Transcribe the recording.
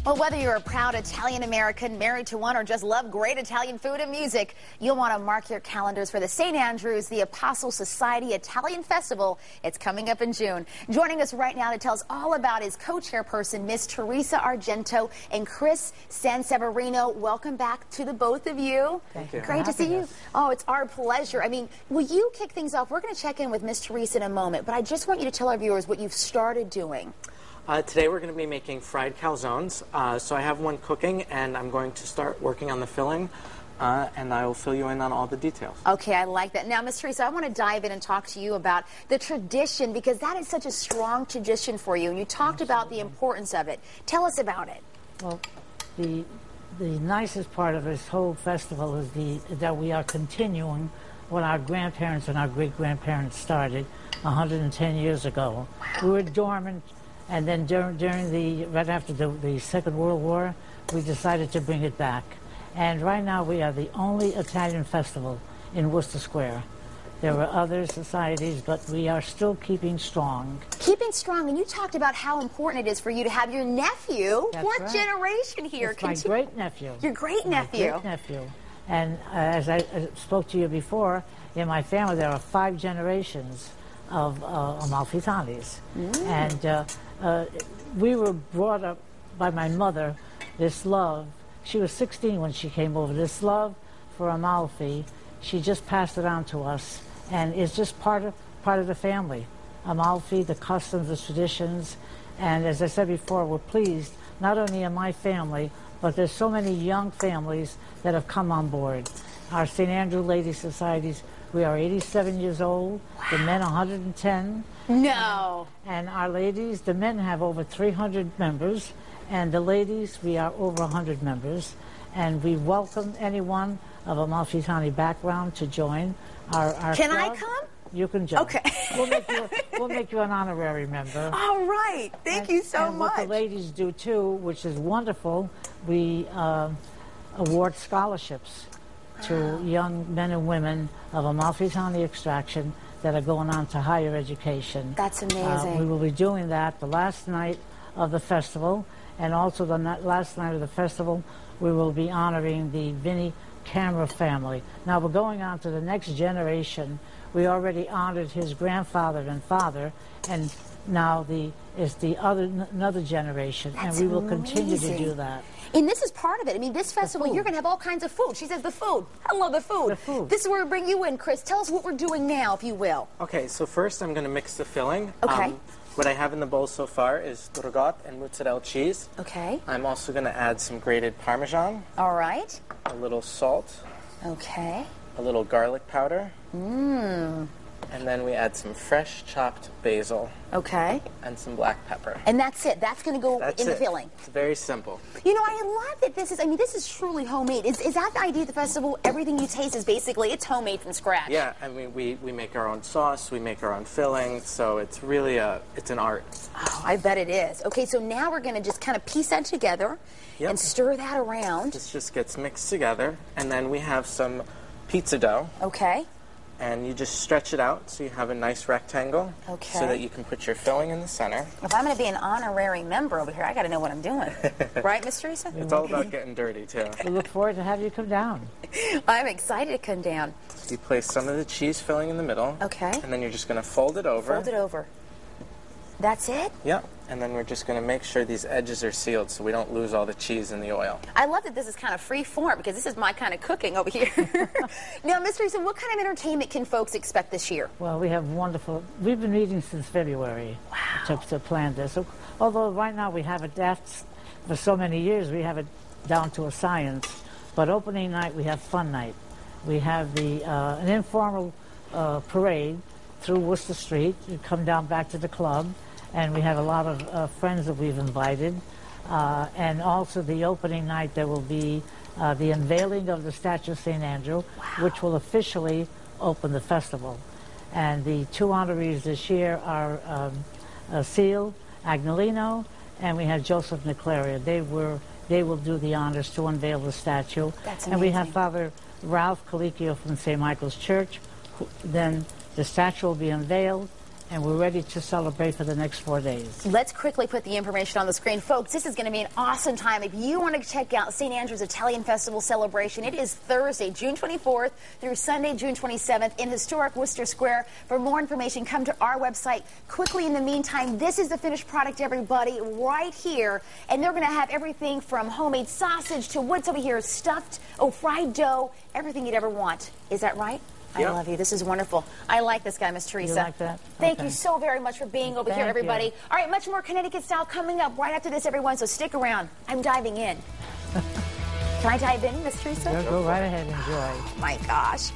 Well, whether you're a proud Italian-American, married to one, or just love great Italian food and music, you'll want to mark your calendars for the St. Andrew's, the Apostle Society Italian Festival. It's coming up in June. Joining us right now to tell us all about is co-chairperson Miss Teresa Argento and Chris Sanseverino. Welcome back to the both of you. Thank you. Great to see you. Oh, it's our pleasure. I mean, will you kick things off? We're going to check in with Miss Teresa in a moment, but I just want you to tell our viewers what you've started doing. Today we're going to be making fried calzones. So I have one cooking, and I'm going to start working on the filling, and I will fill you in on all the details. Okay, I like that. Now, Miss Teresa, I want to dive in and talk to you about the tradition, because that is such a strong tradition for you, and you talked about the importance of it. Tell us about it. Well, the nicest part of this whole festival is that we are continuing what our grandparents and our great-grandparents started 110 years ago. Wow. We were dormant. And then right after the Second World War, we decided to bring it back. And right now we are the only Italian festival in Wooster Square. There are other societies, but we are still keeping strong. Keeping strong, and you talked about how important it is for you to have your nephew, That's fourth right. generation here. It's my great-nephew. Your great-nephew. My great-nephew. And as I spoke to you before, in my family there are 5 generations of Amalfitanis. And we were brought up by my mother, this love. She was 16 when she came over. This love for Amalfi, she just passed it on to us, and it's just part of the family. Amalfi, the customs, the traditions, and as I said before, we're pleased, not only in my family, but there's so many young families that have come on board. Our St. Andrew Ladies Societies, we are 87 years old, the men 110. No. And our ladies, the men have over 300 members, and the ladies, we are over 100 members. And we welcome anyone of Amalfitani background to join our Can club. I come? You can join. Okay. We'll make you an honorary member. All right. Thank you so and much. What the ladies do too, which is wonderful, we award scholarships to young men and women of Amalfitani extraction that are going on to higher education. That's amazing. We will be doing that the last night of the festival, and also the last night of the festival we will be honoring the Vinnie Camera family. Now we're going on to the next generation. We already honored his grandfather and father, and now it's another generation. That's and we will continue to amazing. do that. And this is part of it. I mean, this festival, you're going to have all kinds of food. She says the food. I love the food. The food. This is where we bring you in, Chris. Tell us what we're doing now, if you will. Okay, so first I'm going to mix the filling. Okay. What I have in the bowl so far is turgot and mozzarella cheese. Okay. I'm also going to add some grated Parmesan, All right. a little salt, Okay. a little garlic powder, Mmm. and then we add some fresh chopped basil Okay. and some black pepper. And that's it. That's going to go That's in the it. filling. It's very simple. You know, I love that this is truly homemade. Is that the idea of the festival? Everything you taste is basically, it's homemade from scratch. Yeah, I mean, we make our own sauce, we make our own filling, so it's really it's an art. Oh, I bet it is. Okay, so now we're going to just kind of piece that together and stir that around. This just gets mixed together, and then we have some pizza dough, Okay. and you just stretch it out so you have a nice rectangle, Okay. so that you can put your filling in the center. If I'm going to be an honorary member over here, I got to know what I'm doing. Right, Miss Teresa? It's all about getting dirty, too. We look forward to have you come down. I'm excited to come down. You place some of the cheese filling in the middle. Okay. And then you're just going to fold it over. Fold it over. That's it? Yep. And then we're just going to make sure these edges are sealed so we don't lose all the cheese in the oil. I love that this is kind of free form, because this is my kind of cooking over here. Now, Miss Teresa, what kind of entertainment can folks expect this year? Well, we have wonderful. We've been meeting since February to plan this. So, although right now we have it for so many years, we have it down to a science. But opening night, we have fun night. We have an informal parade through Worcester Street. You come down back to the club, and we have a lot of friends that we've invited. And also the opening night, there will be the unveiling of the statue of St. Andrew, which will officially open the festival. And the 2 honorees this year are Seal Agnolino, and we have Joseph Niclaria. They will do the honors to unveil the statue. That's amazing. And we have Father Ralph Colicchio from St. Michael's Church. Then the statue will be unveiled, and we're ready to celebrate for the next 4 days. Let's quickly put the information on the screen. Folks, this is going to be an awesome time. If you want to check out St. Andrew's Italian Festival celebration, it is Thursday, June 24th through Sunday, June 27th in historic Wooster Square. For more information, come to our website. Quickly, in the meantime, this is the finished product, everybody, right here. And they're going to have everything from homemade sausage to what's over here, stuffed, fried dough, everything you'd ever want. Is that right? Yep. I love you. This is wonderful. I like this guy, Miss Teresa. You like that? Thank Okay. you so very much for being over here, Thank everybody. you. All right, much more Connecticut style coming up right after this, everyone, so stick around. I'm diving in. Can I dive in, Miss Teresa? Go right ahead and enjoy. My gosh.